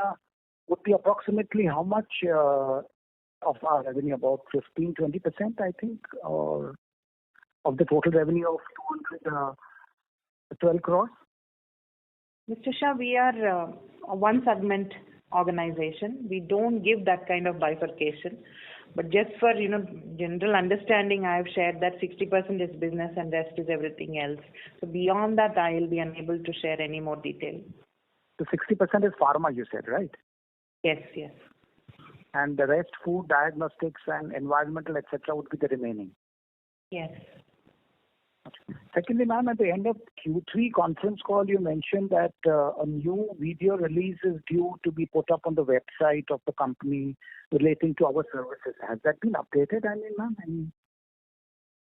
would be approximately how much of our revenue? About 15-20%, I think, or of the total revenue of 212 crores? Mr. Shah, we are a one segment organization. We don't give that kind of bifurcation. But just for general understanding, I have shared that 60% is business and rest is everything else. So beyond that, I will be unable to share any more detail. So 60% is pharma, you said, right? Yes, yes. And the rest, food, diagnostics, and environmental, etc., would be the remaining. Yes. Secondly, ma'am, at the end of Q3 conference call, you mentioned that a new video release is due to be put up on the website of the company relating to our services. Has that been updated, ma'am?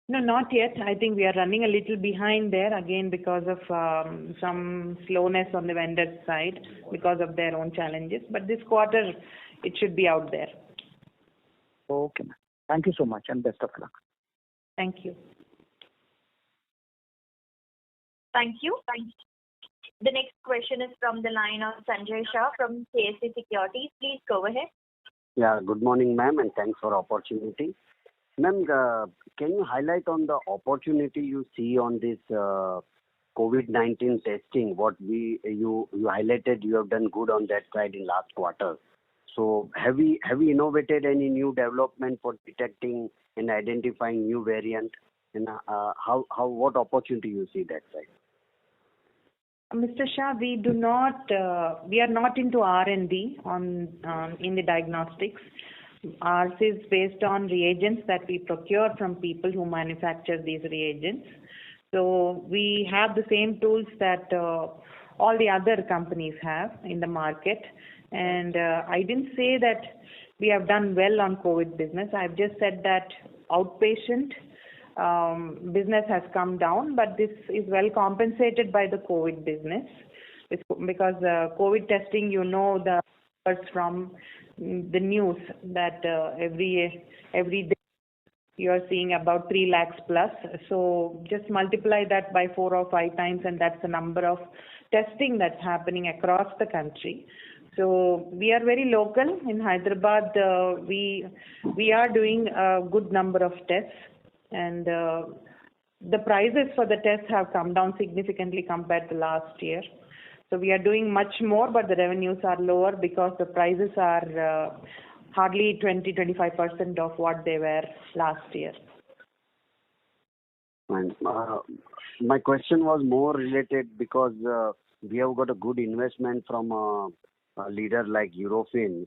No, not yet. I think we are running a little behind there again because of some slowness on the vendor side because of their own challenges. But this quarter, it should be out there. Okay, ma'am. Thank you so much and best of luck. Thank you. Thank you. The next question is from the line of Sanjay Shah from KSA Securities. Please go ahead. Yeah, good morning, ma'am, and thanks for the opportunity. Ma'am, can you highlight on the opportunity you see on this COVID-19 testing? What you highlighted, you have done good on that side in last quarter. So have we innovated any new development for detecting and identifying new variant? And what opportunity you see that side? Mr. Shah, we are not into R&D in the diagnostics. Ours is based on reagents that we procure from people who manufacture these reagents. So we have the same tools that all the other companies have in the market. And I didn't say that we have done well on COVID business. I've just said that outpatient business has come down, but this is well compensated by the COVID business because COVID testing, the from the news that every day you are seeing about 3 lakhs plus. So just multiply that by 4 or 5 times, and that's the number of testing that's happening across the country. So we are very local in Hyderabad. We are doing a good number of tests. And the prices for the tests have come down significantly compared to last year. So we are doing much more, but the revenues are lower because the prices are hardly 20-25% of what they were last year. And, my question was more related because we have got a good investment from a leader like Eurofins.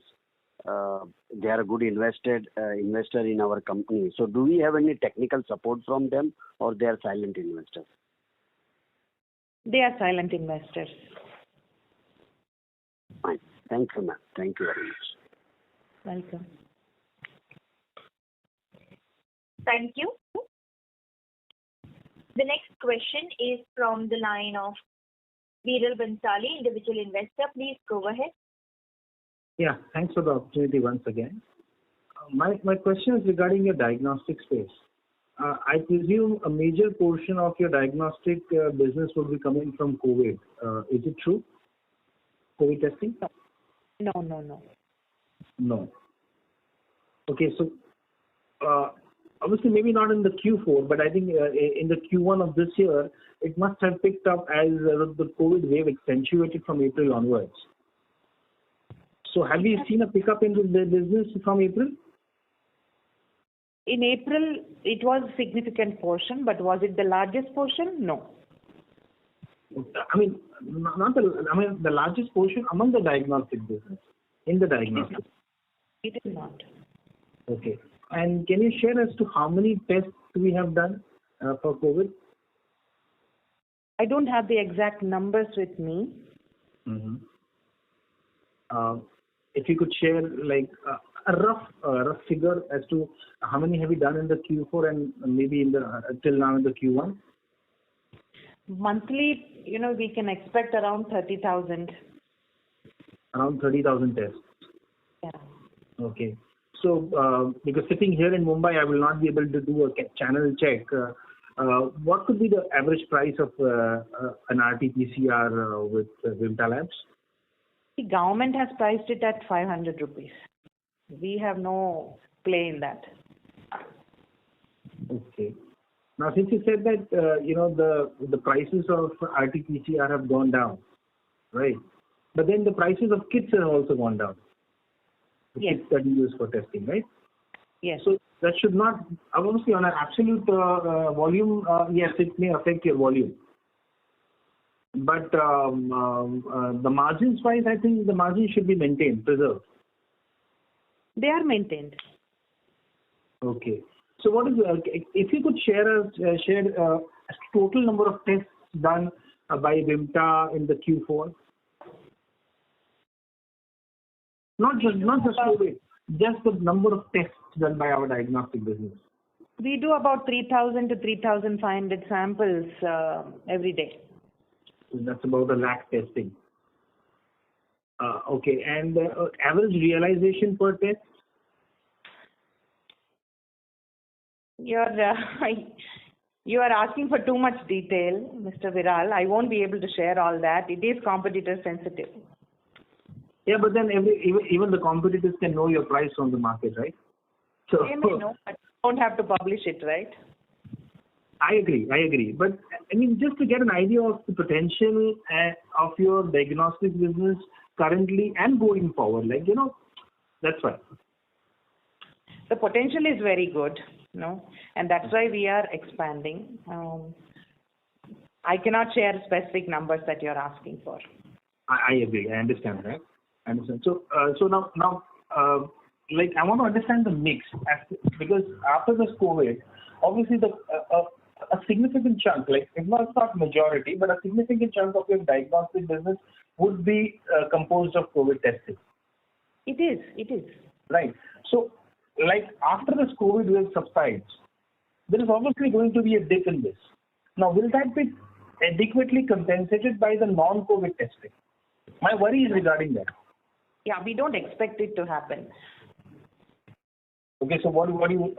They are a good investor in our company. So do we have any technical support from them, or they are silent investors? They are silent investors. Fine. Thank you, ma'am. Thank you very much. Welcome. Thank you. The next question is from the line of Vimta, individual investor. Please go ahead. Yeah, thanks for the opportunity once again. My question is regarding your diagnostic space. I presume a major portion of your diagnostic business will be coming from COVID. Is it true? COVID testing? No. No. Okay, so obviously maybe not in the Q4, but I think in the Q1 of this year, it must have picked up as the COVID wave accentuated from April onwards. So have you seen a pickup in the business from April? In April, it was a significant portion, but was it the largest portion? No. I mean, the largest portion among the diagnostic business, in the diagnostic. It is not. Okay. And can you share as to how many tests we have done for COVID? I don't have the exact numbers with me. Mm-hmm. If you could share like a rough figure as to how many have we done in the Q4 and maybe in the till now in the Q1? Monthly, we can expect around 30,000. Around 30,000 tests. Yeah. Okay. So, because sitting here in Mumbai, I will not be able to do a channel check. What could be the average price of an RT-PCR with Vimta Labs? The government has priced it at 500 rupees. We have no play in that. Okay. Now, since you said that the prices of RT-PCR have gone down, right? But then the prices of kits have also gone down. The Yes. kits that you use for testing, right? Yes. So that should not, obviously, on an absolute volume, yes, it may affect your volume. But the margins wise, I think the margins should be maintained, preserved. They are maintained. Okay. So what is if you could share a total number of tests done by Vimta in the Q4? Not just COVID, just the number of tests done by our diagnostic business. We do about 3,000 to 3,500 samples every day. So that's about 1 lakh testing. Okay, and average realization per test? You are asking for too much detail, Mr. Viral. I won't be able to share all that. It is competitor sensitive. Yeah, but then even the competitors can know your price on the market, right? So They may know, but don't have to publish it, right? I agree. But I mean, just to get an idea of the potential of your diagnostic business currently and going forward, that's why. The potential is very good, and that's why we are expanding. I cannot share specific numbers that you're asking for. I agree. I understand that. So now, I want to understand the mix because after this COVID, obviously a significant chunk, if not majority, but a significant chunk of your diagnostic business would be composed of COVID testing. It is. Right. So, after this COVID wave subsides, there is obviously going to be a dip in this. Now, will that be adequately compensated by the non-COVID testing? My worry is regarding that. Yeah, we don't expect it to happen. Okay, so what do you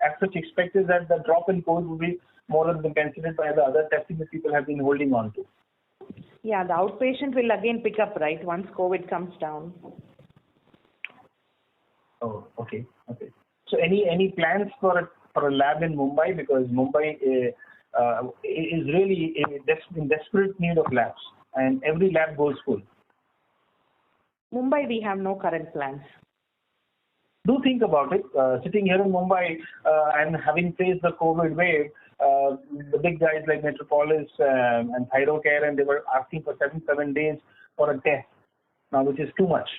as such expect is that the drop in COVID will be more than compensated by the other testing that people have been holding on to? Yeah, the outpatient will again pick up, right, once COVID comes down. Oh, okay. So any plans for a lab in Mumbai, because Mumbai is really in desperate need of labs, and every lab goes full. Mumbai, we have no current plans. Do think about it. Sitting here in Mumbai and having faced the COVID wave, the big guys like Metropolis and Thyrocare, and they were asking for 7 days for a test, now which is too much.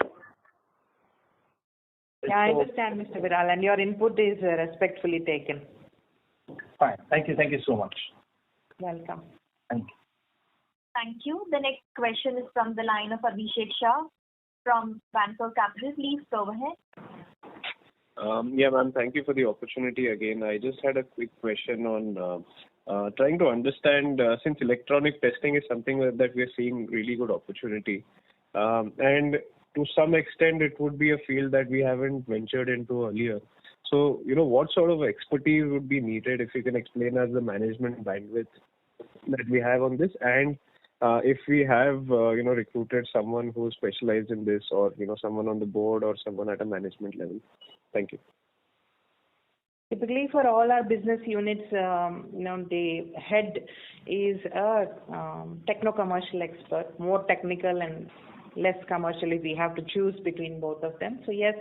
Yeah, I understand, Mr. Viral, and your input is respectfully taken. Fine. Thank you so much. Welcome. Thank you. Thank you. The next question is from the line of Abhishek Shah from Banker Capital. Please go ahead. Yeah, ma'am. Thank you for the opportunity again. I just had a quick question on trying to understand since electronic testing is something that we are seeing really good opportunity, and to some extent it would be a field that we haven't ventured into earlier. So, what sort of expertise would be needed, if you can explain us the management bandwidth that we have on this, and if we have, recruited someone who is specialized in this, or, someone on the board or someone at a management level. Thank you. Typically, for all our business units, the head is a techno-commercial expert, more technical and less commercial if we have to choose between both of them. So yes,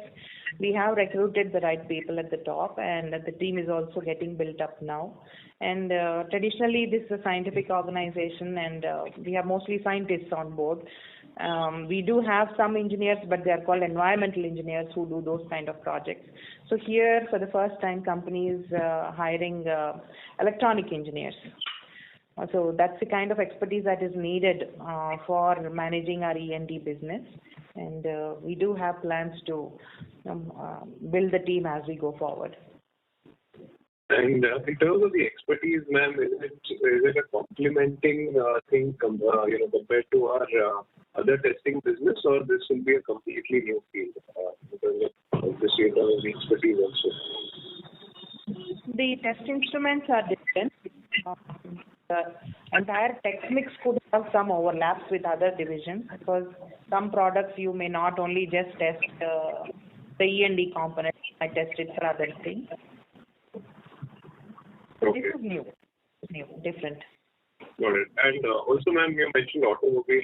we have recruited the right people at the top, and the team is also getting built up now. And traditionally, this is a scientific organization, and we have mostly scientists on board. We do have some engineers, but they are called environmental engineers who do those kind of projects. So here, for the first time, company is hiring electronic engineers. So that's the kind of expertise that is needed for managing our E&D business. And we do have plans to build the team as we go forward. And in terms of the expertise, ma'am, is it a complementing thing compared to our other testing business, or this will be a completely new field because of this the expertise also? The test instruments are different. The entire tech mix could have some overlaps with other divisions, because some products you may not only just test the E&D component, I test it for other things. Okay. This is new, different. Got it. And also, ma'am, you mentioned automobile,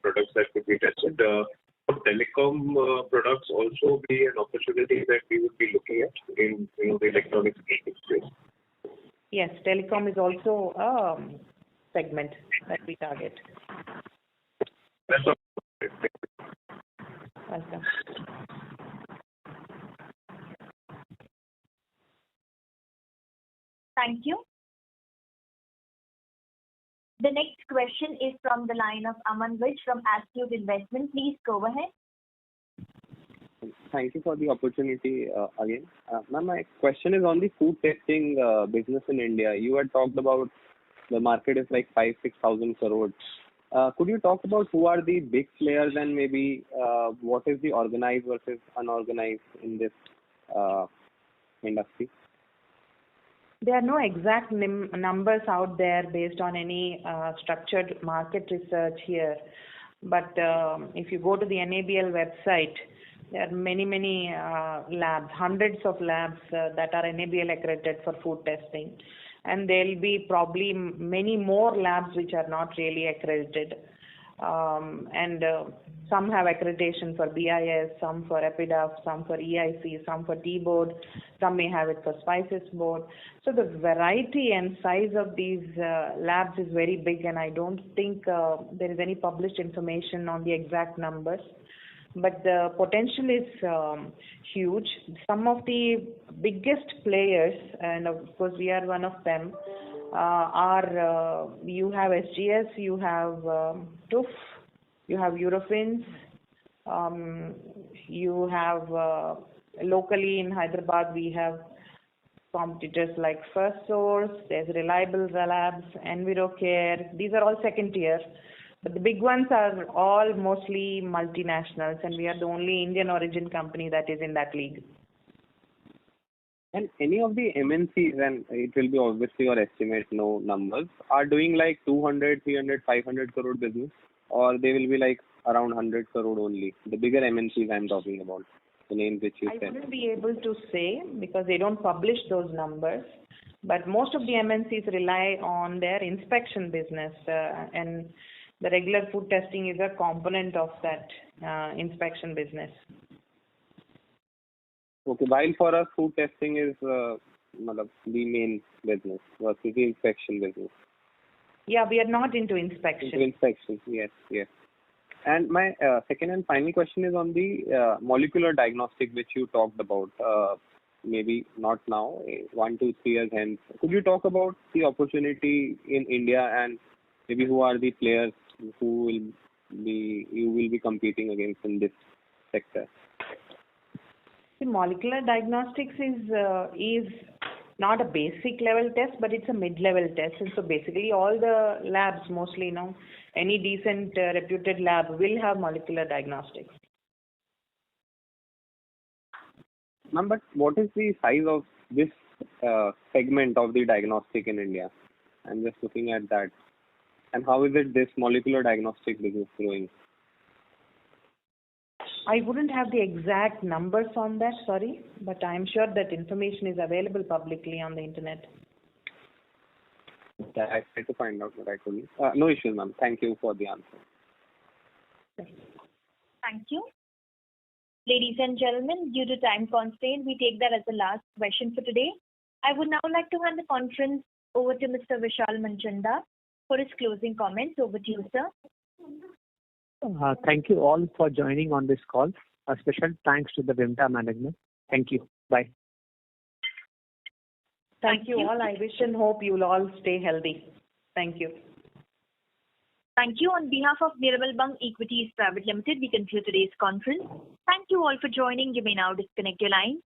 products that could be tested. Would telecom products also be an opportunity that we would be looking at in the electronics space? Yes, telecom is also a segment that we target. That's all. Welcome. Thank you. The next question is from the line of Aman Vij from Astute Investment. Please go ahead. Thank you for the opportunity again. Ma'am, my question is on the food testing business in India. You had talked about the market is like 5,000-6,000 crores. Could you talk about who are the big players and maybe what is the organized versus unorganized in this industry? There are no exact numbers out there based on any structured market research here. But if you go to the NABL website, there are many labs, hundreds of labs that are NABL accredited for food testing. And there will be probably many more labs which are not really accredited. Some have accreditation for BIS, some for EPIDAF, some for EIC, some for T-Board, some may have it for Spices Board. So the variety and size of these labs is very big, and I don't think there is any published information on the exact numbers. But the potential is huge. Some of the biggest players, and of course we are one of them, are you have SGS, you have TUF, you have Eurofins, you have locally in Hyderabad we have competitors like First Source, there's Reliable Labs, EnviroCare. These are all second tier. But the big ones are all mostly multinationals, and we are the only Indian origin company that is in that league. And any of the MNCs, and it will be obviously your estimate, no numbers, are doing like 200, 300, 500 crore business, or they will be like around 100 crore only? The bigger MNCs I'm talking about, the names which you said. I wouldn't be able to say because they don't publish those numbers. But most of the MNCs rely on their inspection business, and the regular food testing is a component of that inspection business. Okay, while for us food testing is the main business versus the inspection business. Yeah, we are not into inspection. Into inspection, yes. And my second and final question is on the molecular diagnostic which you talked about. Maybe not now, 1 to 3 years hence. Could you talk about the opportunity in India and maybe who are the players who you will be competing against in this sector? The molecular diagnostics is not a basic level test, but it's a mid-level test. And so basically all the labs, mostly, any decent reputed lab will have molecular diagnostics. Ma'am, but what is the size of this segment of the diagnostic in India? I'm just looking at that. And how is it this molecular diagnostic business growing? I wouldn't have the exact numbers on that, sorry, but I'm sure that information is available publicly on the internet. Okay, I try to find out what I could. No issues, ma'am. Thank you for the answer. Thank you. Ladies and gentlemen, due to time constraint, we take that as the last question for today. I would now like to hand the conference over to Mr. Vishal Manchanda for his closing comments. Over to you, sir. Thank you all for joining on this call. A special thanks to the Vimta management. Thank you. Bye. Thank you all. I wish and hope you'll all stay healthy. Thank you. Thank you. On behalf of Nirmal Bang Equities Private Limited, we conclude today's conference. Thank you all for joining. You may now disconnect your line.